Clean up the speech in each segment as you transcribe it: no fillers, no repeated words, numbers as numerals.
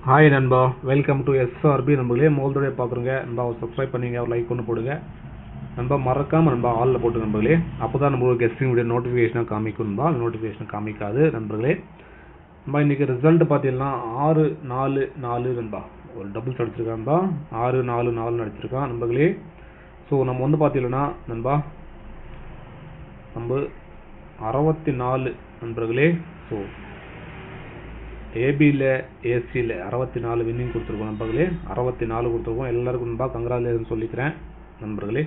Hi நண்பா, welcome to SRP. நண்பர்களே, மோல்தோடைய பார்க்குறோங்க நண்பா. சப்ஸ்கிரைப் பண்ணிங்க, ஒரு லைக் ஒன்று போடுங்க நண்பா. மறக்காமல் நண்பா ஆளில் போட்டு நண்பர்களே, அப்போ தான் நம்மளுக்கு கெஸ்டிங் வீடியோ நோட்டிஃபிகேஷனாக காமிக்கும் நண்பா. நோட்டிஃபிகேஷன் காமிக்காது நண்பர்களே. நண்பா இன்றைக்கி ரிசல்ட் பார்த்தீங்கன்னா 6-4-4 நண்பா. ஒரு டபுள்ஸ் அடிச்சிருக்கான் நண்பா. 6-4-4 அடிச்சிருக்கான் நண்பர்களே. ஸோ நம்ம வந்து பார்த்தீங்கன்னா நண்பா நம்ம 64 நண்பர்களே. ஸோ ஏபியில் ஏசியில் 64 வின்னிங் கொடுத்துருக்கோம் நண்பர்களே. 64 கொடுத்துருக்கோம். எல்லாருக்கும் நண்பா கங்க்ராச்சுலேஷன் சொல்லிக்கிறேன் நண்பர்களே.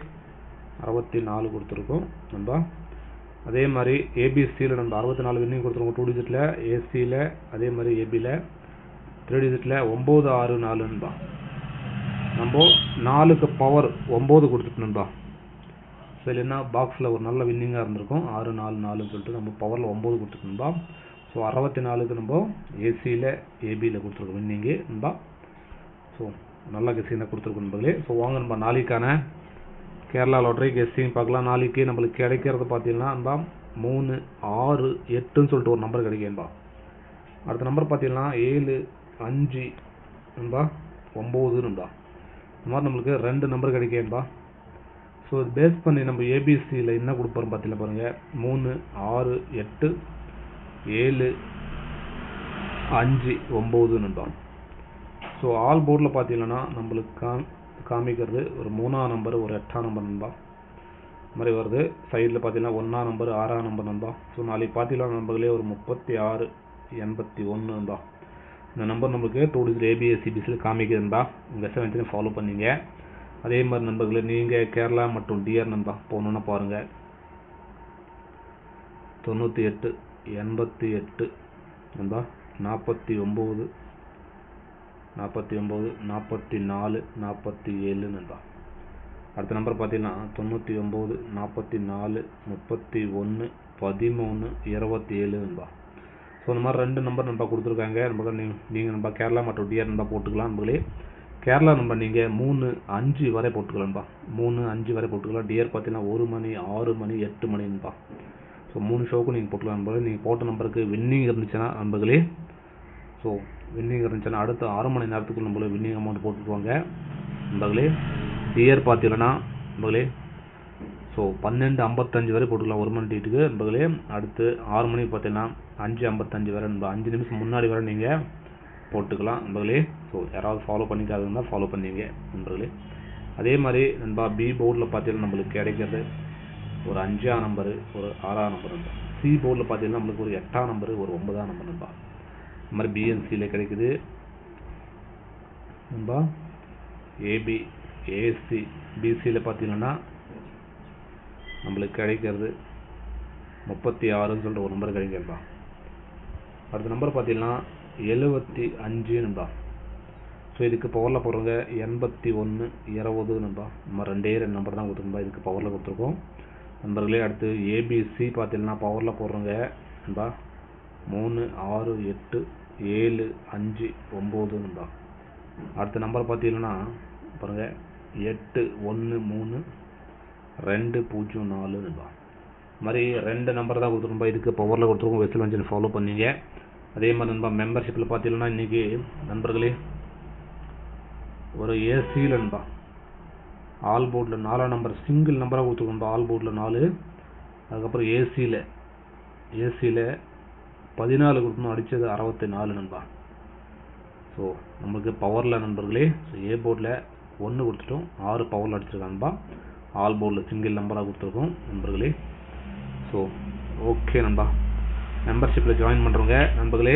64 கொடுத்துருக்கோம் நண்பா. அதே மாதிரி ஏபிசியில் நண்பா 64 வின்னிங் கொடுத்துருக்கோம் 2 டிஜிட்டில். ஏசியில் அதே மாதிரி ஏபியில் 3 டிஜிட்டில் 9-6-4 நண்பா. நம்ம 4க்கு பவர் 9 கொடுத்துட்டு நண்பா. ஸோ இல்லைன்னா பாக்ஸில் ஒரு நல்ல வின்னிங்காக இருந்திருக்கும். 6-4-4 சொல்லிட்டு நம்ம பவரில் 9 கொடுத்துட்டு நண்பா. ஸோ 64க்கு நம்ம ஏசியில் ஏபியில் கொடுத்துருக்கோம் வின்னிங்கு நண்பா. ஸோ நல்லா கெஸ்டிங் தான் கொடுத்துருக்கோம் நண்பர்களே. ஸோ வாங்க நண்பா நாளைக்கான கேரளா லாட்ரி கெஸ்டிங் பார்க்கலாம். நாளைக்கு நம்மளுக்கு கிடைக்கிறது பார்த்தீங்கன்னா நண்பா 3, 6, 8ன்னு சொல்லிட்டு ஒரு நம்பர் கிடைக்கும்பா. அடுத்த நம்பர் பார்த்தீங்கன்னா 7, 5 நண்பா, 9 நண்பா. இந்த மாதிரி நம்மளுக்கு 2 நம்பர் கிடைக்கும்பா. ஸோ பேஸ் பண்ணி நம்ம ஏபிசியில் என்ன கொடுப்போம் பார்த்தீங்கன்னா பாருங்கள், 3, 6, 8, 7, 5, 9 நண்பா. ஸோ ஆல் போர்டில் பார்த்தீங்கன்னா நம்மளுக்கு காமிக்கிறது ஒரு 3ஆம் நம்பர், ஒரு 8ஆம் நம்பர் நண்பா. இந்த மாதிரி வருது. சைடில் பார்த்தீங்கன்னா 1ஆம் நம்பர், 6ஆம் நம்பர் நண்பா. ஸோ நாளைக்கு பார்த்தீங்கன்னா நம்பர்களே ஒரு 36, 81 நண்பா. இந்த நம்பர் நம்மளுக்கு 2 டிஜிட் ஏபிஎஸ்சிபிசியில் காமிக்குது நண்பா. உங்கள் எஸ்எம்என்ஸையும் ஃபாலோ பண்ணிங்க. அதே மாதிரி நண்பர்களே, நீங்கள் கேரளா மற்றும் டிஆர் நண்பா போகணுன்னா பாருங்கள். 98, 88 நண்பா, 49, 44, 47 நண்பா. அடுத்த நம்பர் பார்த்தீங்கன்னா 99, 44, 31, 13, 27 நண்பா. ஸோ இந்த மாதிரி 2 நம்பர் நண்பா கொடுத்துருக்காங்க நண்பா. நீங்கள் நண்பா கேரளா மற்றும் டிஆர் நண்பா போட்டுக்கலாம் நண்பர்களே. கேரளா நண்பா நீங்கள் 3, 5 வரை போட்டுக்கலாம் நண்பா. 3, 5 வரை போட்டுக்கலாம். டிஆர் பார்த்தீங்கன்னா 1 மணி, 6 மணி, 8 மணி நண்பா. ஸோ 3 ஷோக்கும் நீங்கள் போட்டுக்கலாம் நண்பர்களே. நீங்கள் போட்ட நம்பருக்கு வின்னிங் இருந்துச்சுன்னா நண்பர்களே, ஸோ வின்னிங் இருந்துச்சுன்னா அடுத்த 6 மணி நேரத்துக்கு நம்மளுக்கு வின்னிங் அமௌண்ட் போட்டுருவாங்க நண்பர்களே. டிஆர் பார்த்தீங்கன்னா நண்பர்களே, ஸோ 12:55 வரை போட்டுக்கலாம் 1 மணி டீட்டுக்கு நண்பர்களே. அடுத்து 6 மணிக்கு பார்த்தீங்கன்னா 5:55 வரை நண்பா. 5 நிமிஷம் முன்னாடி வரை நீங்கள் போட்டுக்கலாம் நண்பர்களே. ஸோ யாராவது ஃபாலோ பண்ணிக்காதுன்னா ஃபாலோ பண்ணிங்க நண்பர்களே. அதே மாதிரி நண்பா பி போர்டில் பார்த்தீங்கன்னா நம்மளுக்கு கிடைக்கிறது ஒரு 5ஆம் நம்பரு, ஒரு 6ஆம் நம்பர் நண்பா. சி போர்டில் பார்த்தீங்கன்னா நம்மளுக்கு ஒரு 8ஆம் நம்பரு, ஒரு 9ஆம் நம்பர் நண்பா. இந்த மாதிரி பிஎன்சியில் கிடைக்குது நண்பா. ஏபி, ஏசி, பிசியில் பார்த்தீங்கன்னா நம்மளுக்கு கிடைக்கிறது 36ன்னு சொல்லிட்டு ஒரு நம்பர் கிடைக்கிறப்பா. அடுத்த நம்பர் பார்த்தீங்கன்னா 75 நண்பா. ஸோ இதுக்கு பவரில் போடுறவங்க 81, 20 நண்பா. நம்ம 2 நம்பர் தான் கொடுத்துருந்தோம், இதுக்கு பவரில் கொடுத்துருக்கோம் நண்பர்களே. அடுத்து ஏபிசி பார்த்தீங்கன்னா பவரில் போடுறவங்க நண்பா 3, 6, 8, 7, 5, 9 நண்பா. அடுத்த நம்பர் பார்த்தீங்கன்னா பாருங்கள் 8, 1, 3, 2, 0, 4 நண்பா. இது மாதிரி 2 நம்பர் தான் கொடுத்துருப்பா. இதுக்கு பவரில் கொடுத்துருக்கோம். வெஸ்ட் வெஞ்சன் ஃபாலோ பண்ணிங்க. அதே மாதிரி நண்பா மெம்பர்ஷிப்பில் பார்த்தீங்கன்னா இன்றைக்கி நண்பர்களே ஒரு ஏசியில் நண்பா ஆல் போர்டில் 4ஆம் நம்பர் சிங்கிள் நம்பராக கொடுத்துருக்கோம். ஆல் போர்டில் 4. அதுக்கப்புறம் ஏசியில் 14 கொடுக்கணும், அடித்தது 64 நண்பா. ஸோ நம்மளுக்கு பவரில் நண்பர்களே, ஸோ ஏ போர்டில் 1 கொடுத்துட்டோம், 6 பவரில் அடிச்சிருக்காங்க நண்பா. ஆல் போர்டில் சிங்கிள் நம்பராக கொடுத்துருக்கோம் நண்பர்களே. ஸோ ஓகே நண்பா, மெம்பர்ஷிப்பில் ஜாயின் பண்ணுறவங்க நண்பர்களே,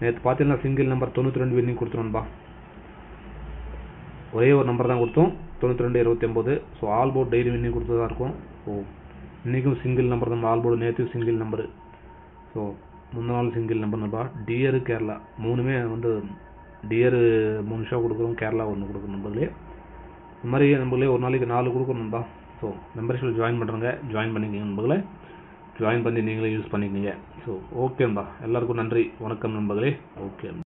நேற்று பார்த்தீங்கன்னா சிங்கிள் நம்பர் 92 வின்னிங் கொடுத்துரும் நண்பா. ஒரே ஒரு நம்பர் தான் கொடுத்தோம், 92, 29. So all board daily winning கொடுத்து தான் இருக்கும். ஸோ இன்றைக்கும் சிங்கிள் நம்பர் தான் ஆல் போர்டு. நேற்று சிங்கிள் நம்பரு, ஸோ முந்தின நாள் சிங்கிள் நம்பர் நண்பா. டிஆர், கேரளா 3மே வந்து டிஆர் 3 ஷோ கொடுக்குறோம், கேரளா 1 கொடுக்குறோம் நண்பர்களே. இந்த மாதிரி நண்பர்களே ஒரு நாளைக்கு 4 கொடுக்கணும் நண்பா. ஸோ மெம்பர்ஷிப்பில் ஜாயின் பண்ணுறவங்க ஜாயின் பண்ணிக்கங்க நண்பர்களே. ஜாயின் பண்ணி நீங்களே யூஸ் பண்ணிக்கங்க. ஸோ ஓகே நண்பா, எல்லாருக்கும் நன்றி, வணக்கம் நண்பர்களே. ஓகே.